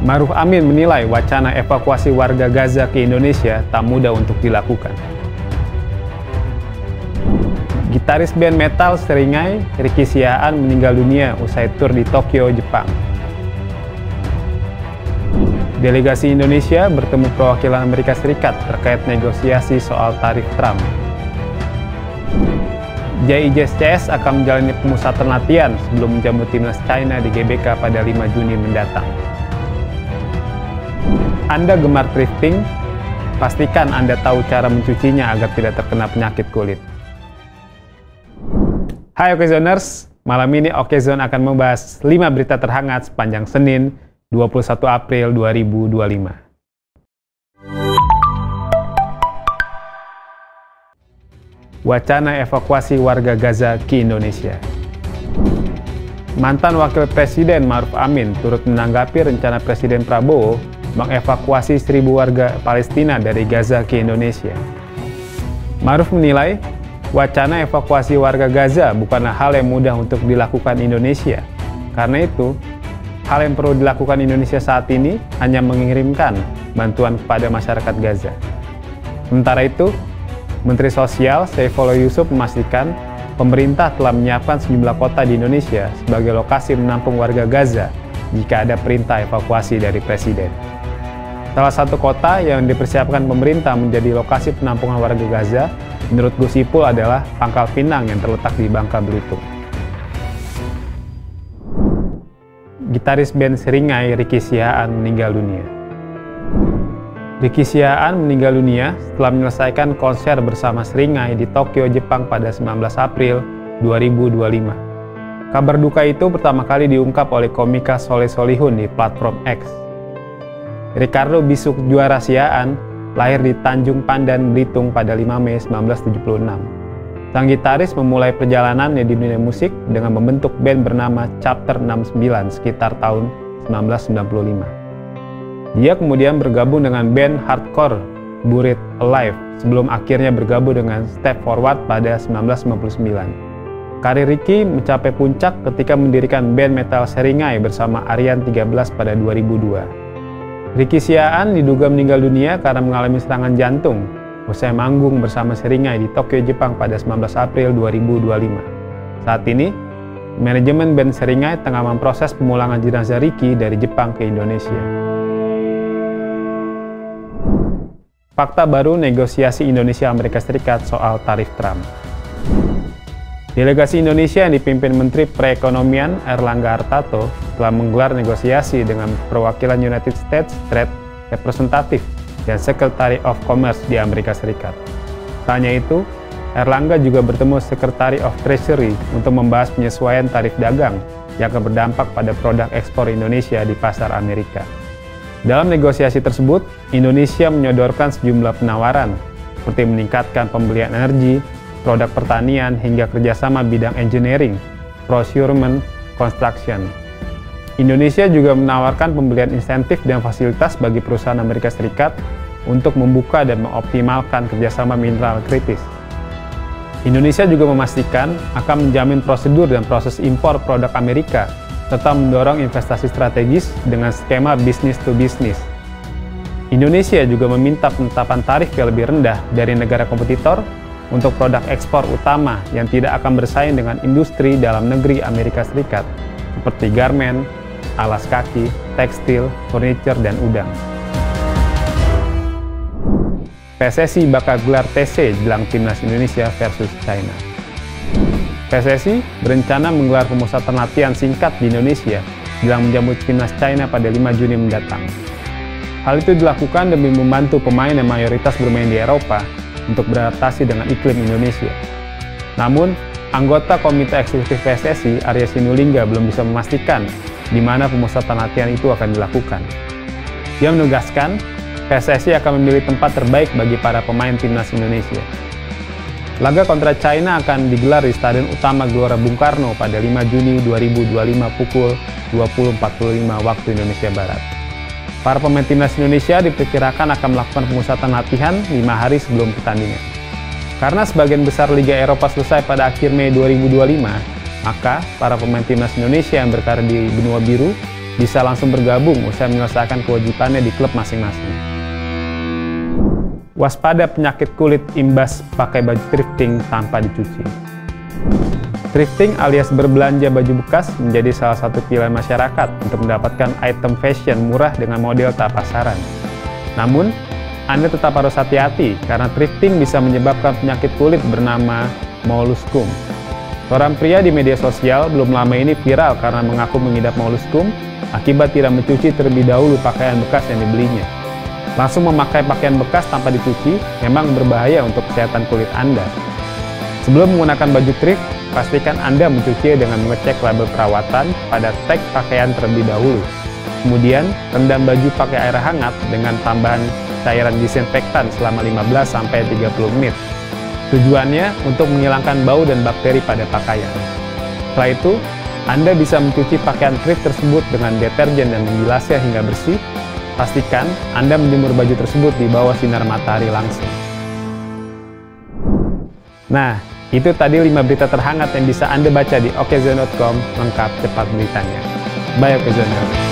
Maruf Amin menilai wacana evakuasi warga Gaza ke Indonesia tak mudah untuk dilakukan. Gitaris band metal Seringai, Ricky Siahaan meninggal dunia usai tur di Tokyo, Jepang. Delegasi Indonesia bertemu perwakilan Amerika Serikat terkait negosiasi soal tarif Trump. JICS akan menjalani pemusatan latihan sebelum menjamu timnas China di GBK pada 5 Juni mendatang. Anda gemar thrifting? Pastikan Anda tahu cara mencucinya agar tidak terkena penyakit kulit. Hai Okezoners, malam ini Okezone akan membahas 5 berita terhangat sepanjang Senin 21 April 2025. Wacana evakuasi warga Gaza ke Indonesia. Mantan Wakil Presiden Maruf Amin turut menanggapi rencana Presiden Prabowo mengevakuasi 1.000 warga Palestina dari Gaza ke Indonesia. Maruf menilai, wacana evakuasi warga Gaza bukanlah hal yang mudah untuk dilakukan Indonesia. Karena itu, hal yang perlu dilakukan Indonesia saat ini hanya mengirimkan bantuan kepada masyarakat Gaza. Sementara itu, Menteri Sosial Saifullah Yusuf memastikan pemerintah telah menyiapkan sejumlah kota di Indonesia sebagai lokasi menampung warga Gaza jika ada perintah evakuasi dari Presiden. Salah satu kota yang dipersiapkan pemerintah menjadi lokasi penampungan warga Gaza menurut Gus Ipul adalah Pangkal Pinang yang terletak di Bangka Belitung. Gitaris band Seringai Ricky Siahaan meninggal dunia. Ricky Siahaan meninggal dunia setelah menyelesaikan konser bersama Seringai di Tokyo, Jepang pada 19 April 2025. Kabar duka itu pertama kali diungkap oleh komika Soleh Solihun di platform X. Ricardo Bisuk Juara Siahaan lahir di Tanjung Pandan, Belitung pada 5 Mei 1976. Sang gitaris memulai perjalanannya di dunia musik dengan membentuk band bernama Chapter 69 sekitar tahun 1995. Dia kemudian bergabung dengan band hardcore Buried Alive sebelum akhirnya bergabung dengan Step Forward pada 1999. Karir Ricky mencapai puncak ketika mendirikan band metal Seringai bersama Aryan 13 pada 2002. Ricky Siahaan diduga meninggal dunia karena mengalami serangan jantung usai manggung bersama Seringai di Tokyo, Jepang pada 19 April 2025. Saat ini, manajemen band Seringai tengah memproses pemulangan jenazah Ricky dari Jepang ke Indonesia. Fakta baru negosiasi Indonesia-Amerika Serikat soal tarif Trump. Delegasi Indonesia yang dipimpin Menteri Perekonomian Airlangga Hartarto telah menggelar negosiasi dengan perwakilan United States Trade Representative dan Secretary of Commerce di Amerika Serikat. Tak hanya itu, Airlangga juga bertemu Secretary of Treasury untuk membahas penyesuaian tarif dagang yang akan berdampak pada produk ekspor Indonesia di pasar Amerika. Dalam negosiasi tersebut, Indonesia menyodorkan sejumlah penawaran, seperti meningkatkan pembelian energi, produk pertanian, hingga kerjasama bidang engineering, procurement, construction. Indonesia juga menawarkan pembelian insentif dan fasilitas bagi perusahaan Amerika Serikat untuk membuka dan mengoptimalkan kerjasama mineral kritis. Indonesia juga memastikan akan menjamin prosedur dan proses impor produk Amerika, serta mendorong investasi strategis dengan skema business to business. Indonesia juga meminta penetapan tarif yang lebih rendah dari negara kompetitor untuk produk ekspor utama yang tidak akan bersaing dengan industri dalam negeri Amerika Serikat, seperti garmen, alas kaki, tekstil, furniture, dan udang. PSSI bakal gelar TC jelang timnas Indonesia versus China. PSSI berencana menggelar pemusatan latihan singkat di Indonesia jelang menjamu timnas China pada 5 Juni mendatang. Hal itu dilakukan demi membantu pemain yang mayoritas bermain di Eropa untuk beradaptasi dengan iklim Indonesia. Namun, anggota Komite Eksekutif PSSI, Arya Sinulinga, belum bisa memastikan di mana pemusatan latihan itu akan dilakukan. Dia menegaskan, PSSI akan memilih tempat terbaik bagi para pemain timnas Indonesia. Laga kontra China akan digelar di Stadion Utama Gelora Bung Karno pada 5 Juni 2025 pukul 20.45 waktu Indonesia Barat. Para pemain timnas Indonesia diperkirakan akan melakukan pemusatan latihan 5 hari sebelum pertandingan. Karena sebagian besar Liga Eropa selesai pada akhir Mei 2025, maka para pemain timnas Indonesia yang berkarir di benua biru bisa langsung bergabung usai menyelesaikan kewajibannya di klub masing-masing. Waspada penyakit kulit imbas pakai baju thrifting tanpa dicuci. Thrifting alias berbelanja baju bekas menjadi salah satu pilihan masyarakat untuk mendapatkan item fashion murah dengan model tak pasaran. Namun, Anda tetap harus hati-hati karena thrifting bisa menyebabkan penyakit kulit bernama molluscum. Seorang pria di media sosial belum lama ini viral karena mengaku mengidap molluscum akibat tidak mencuci terlebih dahulu pakaian bekas yang dibelinya. Langsung memakai pakaian bekas tanpa dicuci memang berbahaya untuk kesehatan kulit Anda. Sebelum menggunakan baju thrift, pastikan Anda mencuci dengan mengecek label perawatan pada tag pakaian terlebih dahulu. Kemudian, rendam baju pakai air hangat dengan tambahan cairan disinfektan selama 15-30 menit. Tujuannya untuk menghilangkan bau dan bakteri pada pakaian. Setelah itu, Anda bisa mencuci pakaian thrift tersebut dengan deterjen dan membilasnya hingga bersih. Pastikan Anda menjemur baju tersebut di bawah sinar matahari langsung. Nah, itu tadi 5 berita terhangat yang bisa Anda baca di okezone.com, lengkap cepat beritanya. Bye Okezone.